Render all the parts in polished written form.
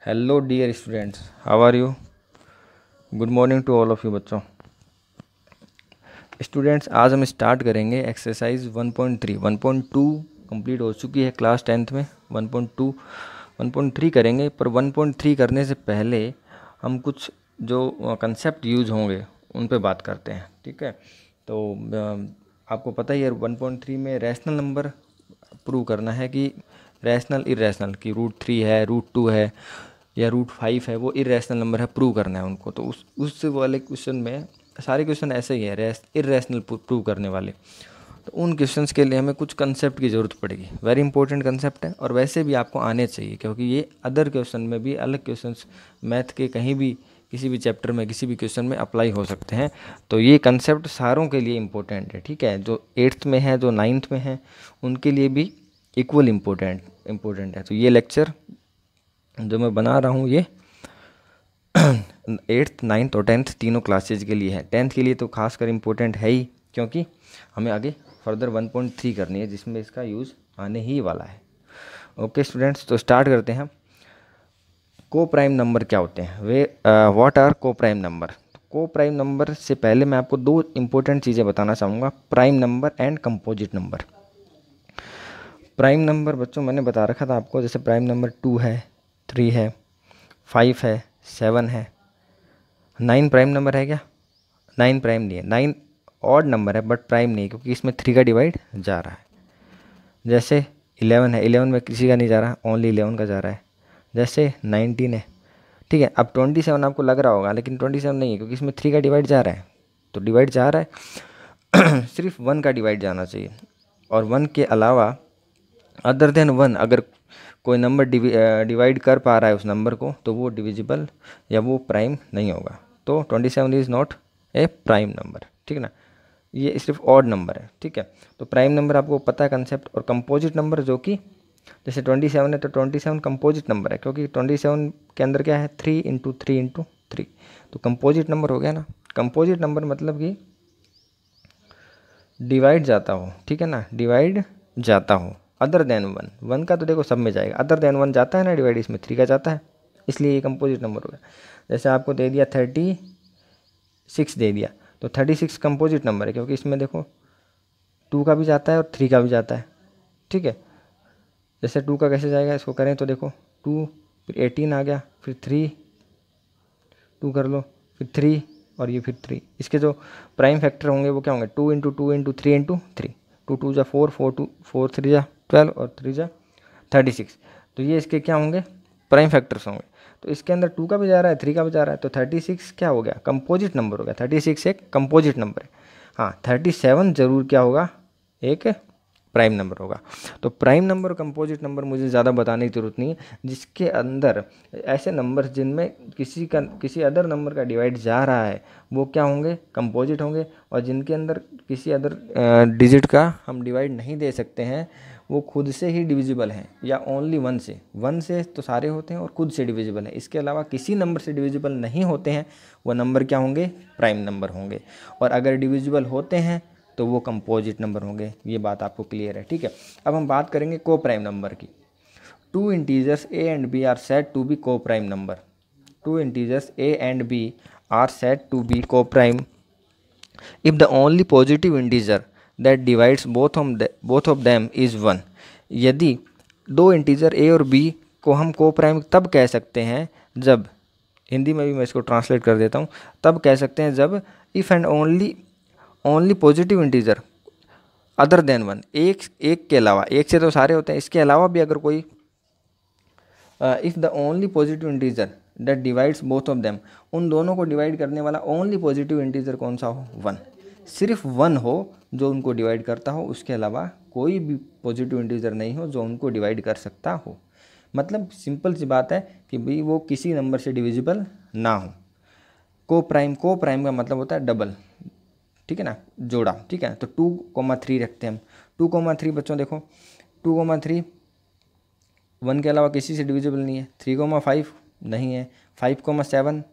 Hello dear students, how are you. Good morning to all of you बच्चों। Students, आज हम start करेंगे exercise 1.3। 1.2 complete हो चुकी है क्लास 10th में। 1.2 1.3 करेंगे, पर 1.3 करने से पहले हम कुछ जो कंसेप्ट यूज होंगे उन पे बात करते हैं, ठीक है। तो आपको पता ही है 1.3 में रैशनल नंबर प्रूव करना है कि रैशनल इरेशनल की √3 है, √2 है या √5 है, वो इरेशनल नंबर है, प्रूव करना है उनको। तो उस वाले क्वेश्चन में सारे क्वेश्चन ऐसे ही है इरेशनल प्रूव करने वाले। तो उन क्वेश्चंस के लिए हमें कुछ कंसेप्ट की ज़रूरत पड़ेगी। वेरी इंपॉर्टेंट कंसेप्ट है और वैसे भी आपको आने चाहिए, क्योंकि ये अदर क्वेश्चन में भी, अलग क्वेश्चंस मैथ के कहीं भी किसी भी चैप्टर में किसी भी क्वेश्चन में अप्लाई हो सकते हैं। तो ये कंसेप्ट सारों के लिए इम्पोर्टेंट है, ठीक है। जो 8th में है, जो 9th में है, उनके लिए भी इक्वल इम्पोर्टेंट है। तो ये लेक्चर जो मैं बना रहा हूँ ये 8th 9th और 10th तीनों क्लासेज के लिए है। 10th के लिए तो खासकर इम्पोर्टेंट है ही, क्योंकि हमें आगे फर्दर 1.3 करनी है जिसमें इसका यूज़ आने ही वाला है। ओके स्टूडेंट्स, तो स्टार्ट करते हैं। को प्राइम नंबर क्या होते हैं, वे व्हाट आर को प्राइम नंबर। को प्राइम नंबर से पहले मैं आपको दो इंपॉर्टेंट चीज़ें बताना चाहूँगा, prime number and composite number. Prime number बच्चों मैंने बता रखा था आपको, जैसे प्राइम नंबर 2 है, 3 है, 5 है, 7 है। 9 प्राइम नंबर है क्या? 9 प्राइम नहीं है। 9 ऑड नंबर है बट प्राइम नहीं है, क्योंकि इसमें 3 का डिवाइड जा रहा है। जैसे 11 है, 11 में किसी का नहीं जा रहा, ओनली 11 का जा रहा है। जैसे 19 है, ठीक है। अब 27 आपको लग रहा होगा, लेकिन 27 नहीं है, क्योंकि इसमें 3 का डिवाइड जा रहा है। तो डिवाइड जा रहा है सिर्फ 1 का डिवाइड जाना चाहिए। और 1 के अलावा अदर देन 1 अगर कोई नंबर डिवाइड कर पा रहा है उस नंबर को, तो वो डिविजिबल या वो प्राइम नहीं होगा। तो 27 is not a prime number, ठीक है ना। ये सिर्फ ऑड नंबर है, ठीक है। तो प्राइम नंबर आपको पता है कंसेप्ट। और कंपोजिट नंबर जो कि जैसे 27 है, तो 27 कंपोजिट नंबर है, क्योंकि 27 के अंदर क्या है, 3 इंटू 3 इंटू 3, तो कंपोजिट नंबर हो गया ना। कंपोजिट नंबर मतलब कि डिवाइड जाता हो, ठीक है ना, डिवाइड जाता हो अदर देन 1। 1 का तो देखो सब में जाएगा, अदर देन 1 जाता है ना डिवाइड, इसमें 3 का जाता है, इसलिए ये कंपोजिट नंबर हो गया। जैसे आपको दे दिया 36 दे दिया, तो 36 कंपोजिट नंबर है, क्योंकि इसमें देखो 2 का भी जाता है और 3 का भी जाता है, ठीक है। जैसे 2 का कैसे जाएगा, इसको करें तो देखो 2 फिर 18 आ गया, फिर 3 2 कर लो, फिर 3 और ये फिर 3। इसके जो प्राइम फैक्टर होंगे वो क्या होंगे, 2 इंटू 2 इंटू 3 इंटू 3। 2 2 जा 4, 4 3 जा 12 और 3 जा 36। तो ये इसके क्या होंगे, प्राइम फैक्टर्स होंगे। तो इसके अंदर 2 का भी जा रहा है, 3 का भी जा रहा है, तो 36 क्या हो गया, कंपोजिट नंबर हो गया। 36 एक कंपोजिट नंबर है। हाँ, 37 जरूर क्या होगा, एक प्राइम नंबर होगा। तो प्राइम नंबर और कंपोजिट नंबर मुझे ज़्यादा बताने की ज़रूरत नहीं है, जिसके अंदर ऐसे नंबर जिनमें किसी अदर नंबर का डिवाइड जा रहा है वो क्या होंगे, कंपोजिट होंगे। और जिनके अंदर किसी अदर डिजिट का हम डिवाइड नहीं दे सकते हैं, वो खुद से ही डिविजिबल हैं, या ओनली 1 से तो सारे होते हैं और खुद से डिविजिबल है। इसके अलावा किसी नंबर से डिविजिबल नहीं होते हैं, वो नंबर क्या होंगे, प्राइम नंबर होंगे। और अगर डिविजिबल होते हैं तो वो कंपोजिट नंबर होंगे। ये बात आपको क्लियर है, ठीक है। अब हम बात करेंगे को प्राइम नंबर की। Two integers A and B are said to be coprime number. Two integers A and B are said to be coprime if the only positive integer that divides both of them is 1। यदि दो integer a और b को हम को prime तब कह सकते हैं जब, हिंदी में भी मैं इसको ट्रांसलेट कर देता हूँ, तब कह सकते हैं जब if and only positive integer other than 1, एक के अलावा, एक से तो सारे होते हैं, इसके अलावा भी अगर कोई if the only positive integer that divides both of them, उन दोनों को डिवाइड करने वाला ओनली पॉजिटिव इंटीजर कौन सा हो, 1। सिर्फ 1 हो जो उनको डिवाइड करता हो, उसके अलावा कोई भी पॉजिटिव इंटीजर नहीं हो जो उनको डिवाइड कर सकता हो। मतलब सिंपल सी बात है कि भाई वो किसी नंबर से डिविजिबल ना हो। को प्राइम का मतलब होता है डबल, ठीक है ना, जोड़ा, ठीक है। तो 2,3 रखते हैं हम। 2,3 बच्चों देखो, 2,3 1 के अलावा किसी से डिविजिबल नहीं है। 3,5 नहीं है। 5,7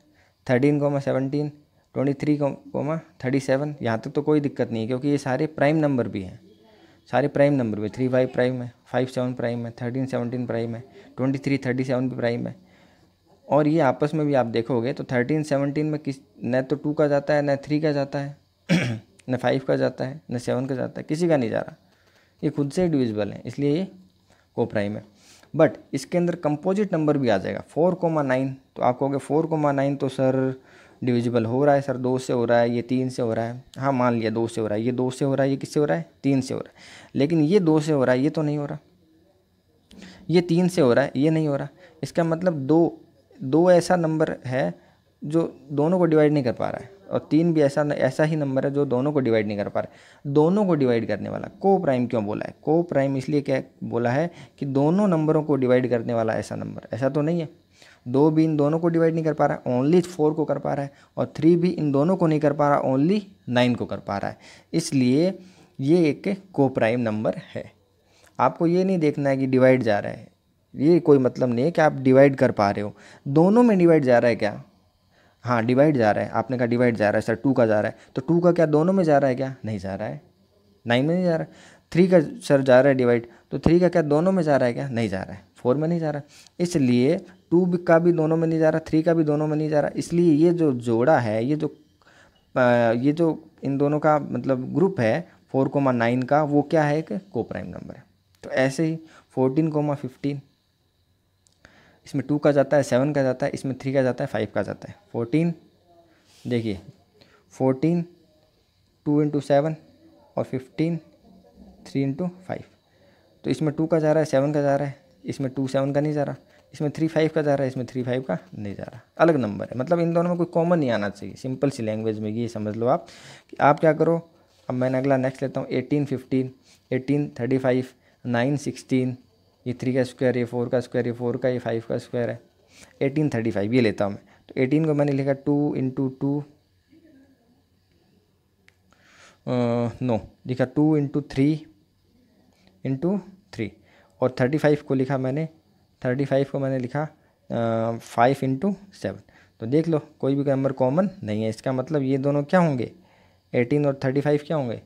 13,17 23,37, यहाँ तक तो कोई दिक्कत नहीं है, क्योंकि ये सारे प्राइम नंबर भी हैं, सारे प्राइम नंबर भी। 3 5 प्राइम है, 5 7 प्राइम है, 13 17 प्राइम है, 23 37 भी प्राइम है, और ये आपस में भी आप देखोगे तो 13 17 में किस न तो 2 का जाता है, न 3 का जाता है न 5 का जाता है, न 7 का जाता है, किसी का नहीं जा रहा। ये खुद से डिविजिबल है, इसलिए ये कोप्राइम है। बट इसके अंदर कंपोजिट नंबर भी आ जाएगा 4,9। तो आप कहोगे 4,9 तो सर डिविजिबल हो रहा है सर, 2 से हो रहा है, ये 3 से हो रहा है। हाँ मान लिया 2 से हो रहा है, ये 2 से हो रहा है, ये किससे हो रहा है, 3 से हो रहा है। लेकिन ये 2 से हो रहा है, ये तो नहीं हो रहा। ये 3 से हो रहा है, ये नहीं हो रहा। इसका मतलब दो ऐसा नंबर है जो दोनों को डिवाइड नहीं कर पा रहा है, और 3 भी ऐसा ही नंबर है जो दोनों को डिवाइड नहीं कर पा रहा है। दोनों को डिवाइड करने वाला को प्राइम क्यों बोला है? को प्राइम इसलिए क्या बोला है कि दोनों नंबरों को डिवाइड करने वाला ऐसा नंबर। ऐसा तो नहीं है 2 भी इन दोनों को डिवाइड नहीं कर पा रहा है, ओनली 4 को कर पा रहा है, और 3 भी इन दोनों को नहीं कर पा रहा, ओनली 9 को कर पा रहा है। इसलिए ये एक को प्राइम नंबर है। आपको ये नहीं देखना है कि डिवाइड जा रहा है, ये कोई मतलब नहीं है कि आप डिवाइड कर पा रहे हो। दोनों में डिवाइड जा रहा है क्या? हाँ डिवाइड जा रहा है। आपने कहा डिवाइड जा रहा है सर 2 का जा रहा है, तो 2 का क्या दोनों में जा रहा है क्या? नहीं जा रहा है। 9 में नहीं जा रहा है। 3 का सर जा रहा है डिवाइड, तो 3 का क्या दोनों में जा रहा है क्या? नहीं जा रहा है। 4 में नहीं जा रहा। इसलिए 2 का भी दोनों में नहीं जा रहा, 3 का भी दोनों में नहीं जा रहा। इसलिए ये जो जोड़ा है, ये जो इन दोनों का मतलब ग्रुप है 4,9 का, वो क्या है? एक को प्राइम नंबर है। तो ऐसे ही 14,15 इसमें 2 का जाता है, 7 का जाता है, इसमें 3 का जाता है, 5 का जाता है। 14 देखिए 14 2 इंटू 7 और 15 3 इंटू 5। तो इसमें 2 का जा रहा है, 7 का जा रहा है, इसमें 2 7 का नहीं जा रहा, इसमें 3 5 का जा रहा है, इसमें 3 5 का नहीं जा रहा। अलग नंबर है, मतलब इन दोनों में कोई कॉमन नहीं आना चाहिए। सिंपल सी लैंग्वेज में ये समझ लो आप कि आप क्या करो। अब मैंने अगला नेक्स्ट लेता हूँ 18 15 18 35 9 16, ये 3 का स्क्वायर, ये 4 का स्क्वायर, ये 4 का, ये 5 का स्क्वायर है। 18 35 ये लेता हूँ मैं। तो 18 को मैंने लिखा 2 इंटू 2 नो लिखा 2 इंटू 3 इंटू 3, और 35 को लिखा मैंने 35 को मैंने लिखा 5 इंटू 7। तो देख लो कोई भी नंबर कॉमन नहीं है। इसका मतलब ये दोनों क्या होंगे? 18 और 35 क्या होंगे?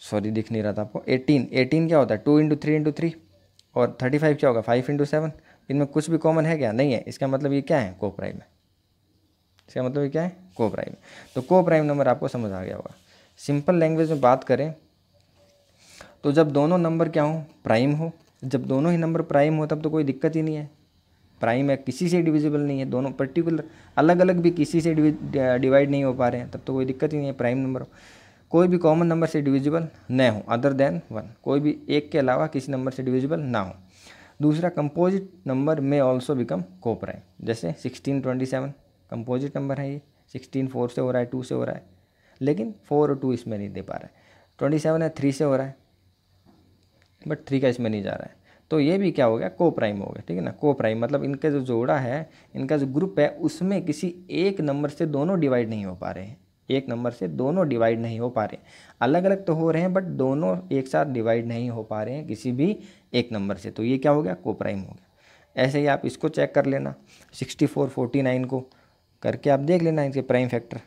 सॉरी दिख नहीं रहा था आपको। 18 क्या होता है? 2 इंटू 3 इंटू 3, और 35 क्या होगा? 5 इंटू 7। इनमें कुछ भी कॉमन है क्या? नहीं है। इसका मतलब ये क्या है? को प्राइम है। इसका मतलब ये क्या है? को प्राइम। तो को प्राइम नंबर आपको समझ आ गया होगा। सिंपल लैंग्वेज में बात करें तो जब दोनों नंबर क्या हो? प्राइम हो। जब दोनों ही नंबर प्राइम हो तब तो कोई दिक्कत ही नहीं है। प्राइम है, किसी से डिविजिबल नहीं है, दोनों पर्टिकुलर अलग अलग भी किसी से डिवाइड नहीं हो पा रहे हैं, तब तो कोई दिक्कत ही नहीं है। प्राइम नंबर हो, कोई भी कॉमन नंबर से डिविजिबल न हो अदर देन 1, कोई भी एक के अलावा किसी नंबर से डिविजिबल ना हो। दूसरा, कंपोजिट नंबर में ऑल्सो बिकम को प्राइम। जैसे 16 27 कंपोजिट नंबर है, ये 16 4 से हो रहा है, 2 से हो रहा है, लेकिन 4 और 2 इसमें नहीं दे पा रहा है। 27 है, 3 से हो रहा है, बट 3 का इसमें नहीं जा रहा है। तो ये भी क्या हो गया? को प्राइम हो गया। ठीक है ना? को प्राइम मतलब इनका जो जोड़ा है, इनका जो ग्रुप है, उसमें किसी एक नंबर से दोनों डिवाइड नहीं हो पा रहे हैं। एक नंबर से दोनों डिवाइड नहीं हो पा रहे हैं, अलग अलग तो हो रहे हैं, बट दोनों एक साथ डिवाइड नहीं हो पा रहे हैं किसी भी एक नंबर से। तो ये क्या हो गया? को प्राइम हो गया। ऐसे ही आप इसको चेक कर लेना, 64 49 को करके आप देख लेना इनके प्राइम फैक्टर।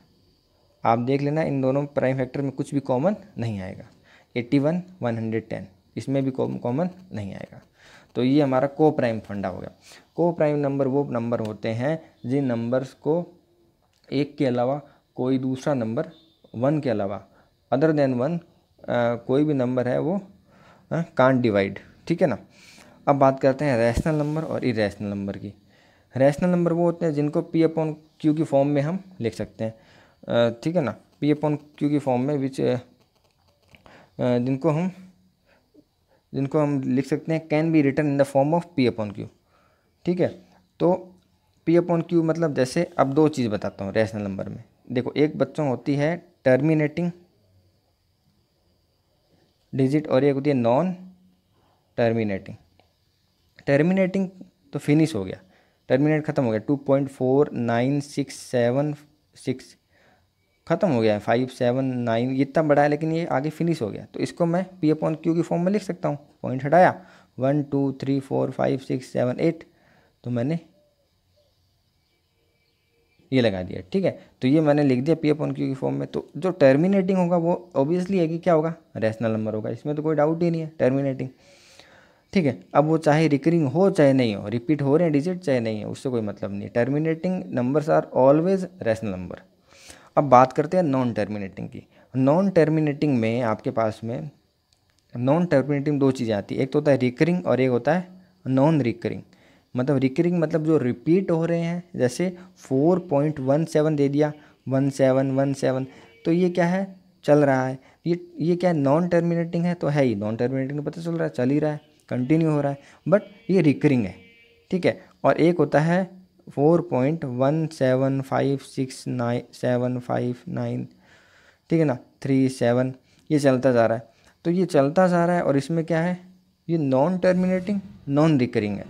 आप देख लेना इन दोनों प्राइम फैक्टर में कुछ भी कॉमन नहीं आएगा। 81 110 इसमें भी कॉमन नहीं आएगा। तो ये हमारा को प्राइम फंडा हो गया। को प्राइम नंबर वो नंबर होते हैं जिन नंबर्स को एक के अलावा कोई दूसरा नंबर, 1 के अलावा अदर देन 1 कोई भी नंबर है वो कांट डिवाइड। ठीक है ना? अब बात करते हैं रैशनल नंबर और इरेशनल नंबर की। रैशनल नंबर वो होते हैं जिनको पी अपॉन क्यू की फॉर्म में हम लिख सकते हैं। ठीक है ना? पी अपॉन क्यू की फॉर्म में विच जिनको हम लिख सकते हैं can be written in the form of P upon Q. ठीक है? तो पी अपॉन क्यू मतलब जैसे अब दो चीज़ बताता हूँ रैशनल नंबर में। देखो, एक बच्चों होती है टर्मिनेटिंग डिजिट और एक होती है नॉन टर्मिनेटिंग। टर्मिनेटिंग तो फिनिश हो गया, टर्मिनेट ख़त्म हो गया। 2.49676 ख़त्म हो गया है। 5 7 9 ये इतना बड़ा है, लेकिन ये आगे फिनिश हो गया। तो इसको मैं पी अपॉन क्यू की फॉर्म में लिख सकता हूँ। पॉइंट हटाया, 1 2 3 4 5 6 7 8, तो मैंने ये लगा दिया। ठीक है? तो ये मैंने लिख दिया पी अपॉन क्यू की फॉर्म में। तो जो टर्मिनेटिंग होगा वो ऑब्वियसली है कि क्या होगा? रैशनल नंबर होगा, इसमें तो कोई डाउट ही नहीं है, टर्मिनेटिंग। ठीक है। अब वो चाहे रिकरिंग हो चाहे नहीं हो, रिपीट हो रहे हैं डिजिट चाहे नहीं है, उससे कोई मतलब नहीं है। Terminating numbers are always rational number. अब बात करते हैं नॉन टर्मिनेटिंग की। नॉन टर्मिनेटिंग में आपके पास में नॉन टर्मिनेटिंग दो चीज़ें आती है, एक तो होता है रिकरिंग और एक होता है नॉन रिकरिंग। मतलब रिकरिंग मतलब जो रिपीट हो रहे हैं, जैसे 4.17 दे दिया, 1717, तो ये क्या है, चल रहा है। ये क्या है, नॉन टर्मिनेटिंग है तो है ही, नॉन टर्मिनेटिंग पता चल रहा है, चल ही रहा है, कंटिन्यू हो रहा है, बट ये रिकरिंग है। ठीक है। और एक होता है 4.17569759, ठीक है ना, 37, ये चलता जा रहा है। तो ये चलता जा रहा है और इसमें क्या है, ये नॉन टर्मिनेटिंग नॉन रिकरिंग है।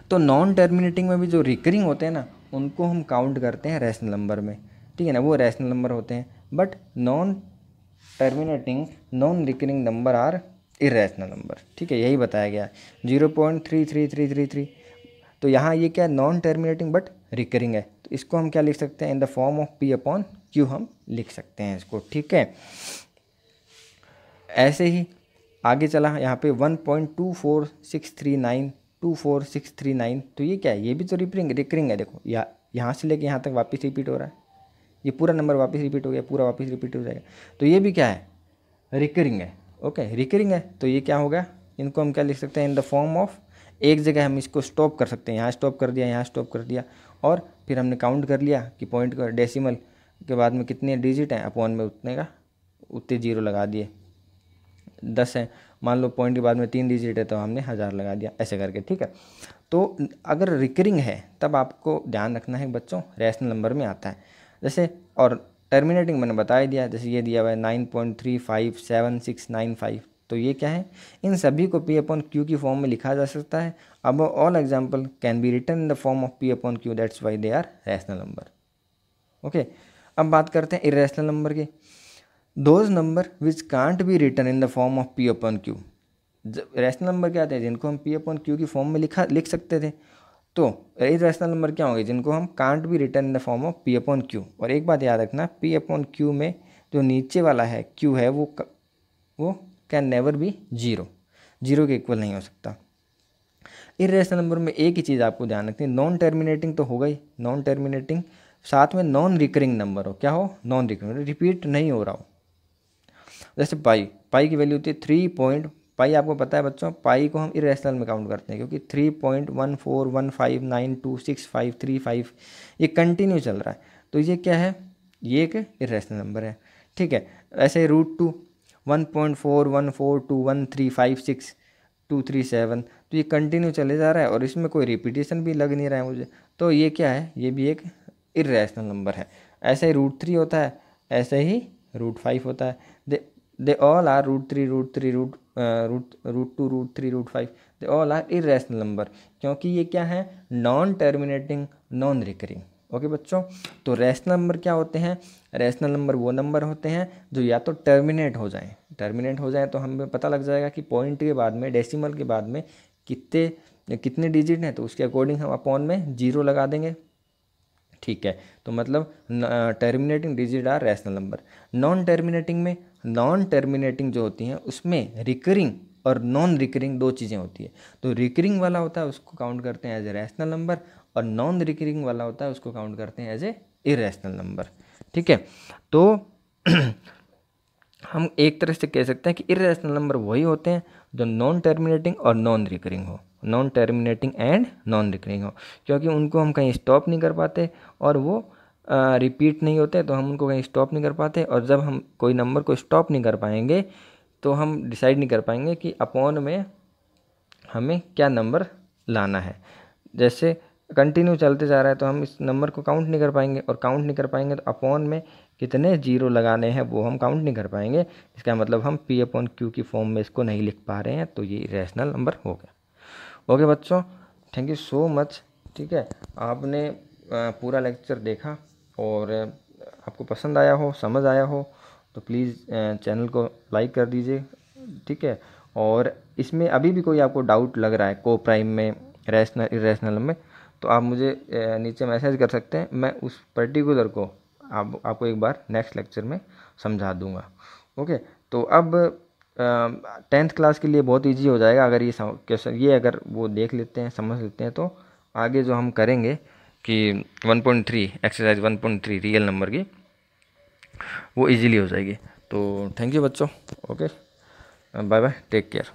तो नॉन टर्मिनेटिंग में भी जो रिकरिंग होते हैं ना, उनको हम काउंट करते हैं रैशनल नंबर में, ठीक है ना, वो रैशनल नंबर होते हैं। But non terminating non recurring number are irrational number. ठीक है, यही बताया गया है 0.33333। तो यहाँ ये क्या है, नॉन टर्मिनेटिंग बट रिकरिंग है, तो इसको हम क्या लिख सकते हैं, इन the form of P upon Q हम लिख सकते हैं इसको। ठीक है, ऐसे ही आगे चला यहाँ पे 1.24639, तो ये क्या है, ये भी तो रिकरिंग है। देखो यहाँ से लेके यहाँ तक वापस रिपीट हो रहा है, ये पूरा नंबर वापस रिपीट हो गया, पूरा वापस रिपीट हो जाएगा, तो ये भी क्या है, रिकरिंग है। ओके, रिकरिंग है, तो ये क्या होगा, इनको हम क्या लिख सकते हैं, इन द फॉर्म ऑफ, एक जगह हम इसको स्टॉप कर सकते हैं, यहाँ स्टॉप कर दिया, यहाँ स्टॉप कर दिया, और फिर हमने काउंट कर लिया कि पॉइंट का डेसिमल के बाद में कितने डिजिट हैं, अपॉन में उतने जीरो लगा दिए। 10 है, मान लो पॉइंट के बाद में 3 डिजिट है तो हमने 1000 लगा दिया, ऐसे करके। ठीक है, तो अगर रिकरिंग है तब आपको ध्यान रखना है बच्चों, रैशनल नंबर में आता है। जैसे और टर्मिनेटिंग मैंने बता ही दिया, जैसे ये दिया हुआ है 9.357695, तो ये क्या है, इन सभी को P अपॉन Q की फॉर्म में लिखा जा सकता है। अब all example can be written in the form of P upon Q, that's why they are rational number. Okay, अब बात करते हैं इरेशनल नंबर की। Those number which can't be written in the form of P upon Q। Rational number क्या थे, जिनको हम P upon Q की फॉर्म में लिख सकते थे। तो इरेशनल नंबर क्या होंगे, जिनको हम can't be written in the form of P upon Q। और एक बात याद रखना, P अपॉन Q में जो नीचे वाला है Q है, वो कैन नेवर बी जीरो के इक्वल नहीं हो सकता। इरेशनल नंबर में एक ही चीज़ आपको ध्यान रखनी है, नॉन टर्मिनेटिंग तो हो गई, नॉन टर्मिनेटिंग, साथ में नॉन रिकरिंग नंबर हो, क्या हो, नॉन रिकरिंग, रिपीट नहीं हो रहा हो। जैसे पाई की वैल्यू होती है 3 पाई, आपको पता है बच्चों, पाई को हम इरेशनल में काउंट करते हैं, क्योंकि 3.141592653 ये कंटिन्यू चल रहा है, तो ये क्या है, ये एक इरेशनल नंबर है। ठीक है, ऐसे √2 1.4142135623 तो ये कंटिन्यू चले जा रहा है और इसमें कोई रिपीटेशन भी लग नहीं रहा है मुझे, तो ये क्या है, ये भी एक इरेशनल नंबर है। ऐसे ही √3 होता है, ऐसे ही √5 होता है। They all are √3 √2 √3 √5, they all are irrational number, क्योंकि ये क्या है, non terminating non recurring. Okay बच्चों, तो रैशनल नंबर क्या होते हैं, रैशनल नंबर वो नंबर होते हैं जो या तो टर्मिनेट हो जाएं, तो हमें पता लग जाएगा कि पॉइंट के बाद में, डेसिमल के बाद में कितने डिजिट हैं, तो उसके अकॉर्डिंग हम अपॉन में 0 लगा देंगे। ठीक है, तो मतलब terminating digit are rational number. Non terminating जो होती हैं उसमें रिकरिंग और नॉन रिकरिंग दो चीज़ें होती है। तो रिकरिंग वाला होता है उसको काउंट करते हैं एज ए रैशनल नंबर, और नॉन रिकरिंग वाला होता है उसको काउंट करते हैं एज ए इरेशनल नंबर। ठीक है, तो हम एक तरह से कह सकते हैं कि इरेशनल नंबर वही होते हैं जो नॉन टर्मिनेटिंग और नॉन रिकरिंग हो, non terminating and non recurring हो, क्योंकि उनको हम कहीं स्टॉप नहीं कर पाते और वो रिपीट नहीं होते, तो हम उनको कहीं स्टॉप नहीं कर पाते। और जब हम कोई नंबर को स्टॉप नहीं कर पाएंगे तो हम डिसाइड नहीं कर पाएंगे कि अपॉन में हमें क्या नंबर लाना है। जैसे कंटिन्यू चलते जा रहा है तो हम इस नंबर को काउंट नहीं कर पाएंगे, और काउंट नहीं कर पाएंगे तो अपॉन में कितने 0 लगाने हैं वो हम काउंट नहीं कर पाएंगे। इसका मतलब हम P अपॉन Q की फॉर्म में इसको नहीं लिख पा रहे हैं, तो ये रैशनल नंबर हो गया। ओके बच्चों, थैंक यू सो मच। ठीक है, आपने पूरा लेक्चर देखा और आपको पसंद आया हो, समझ आया हो, तो प्लीज़ चैनल को लाइक कर दीजिए। ठीक है, और इसमें अभी भी कोई आपको डाउट लग रहा है को प्राइम में, रैशनल इरेशनल में, तो आप मुझे नीचे मैसेज कर सकते हैं, मैं उस पर्टिकुलर को आपको एक बार नेक्स्ट लेक्चर में समझा दूंगा। ओके, तो अब 10th क्लास के लिए बहुत इजी हो जाएगा अगर ये क्वेश्चन ये अगर वो देख लेते हैं, समझ लेते हैं, तो आगे जो हम करेंगे कि 1.3 एक्सरसाइज 1.3 रियल नंबर की, वो इजीली हो जाएगी। तो थैंक यू बच्चों, okay, bye bye, take care.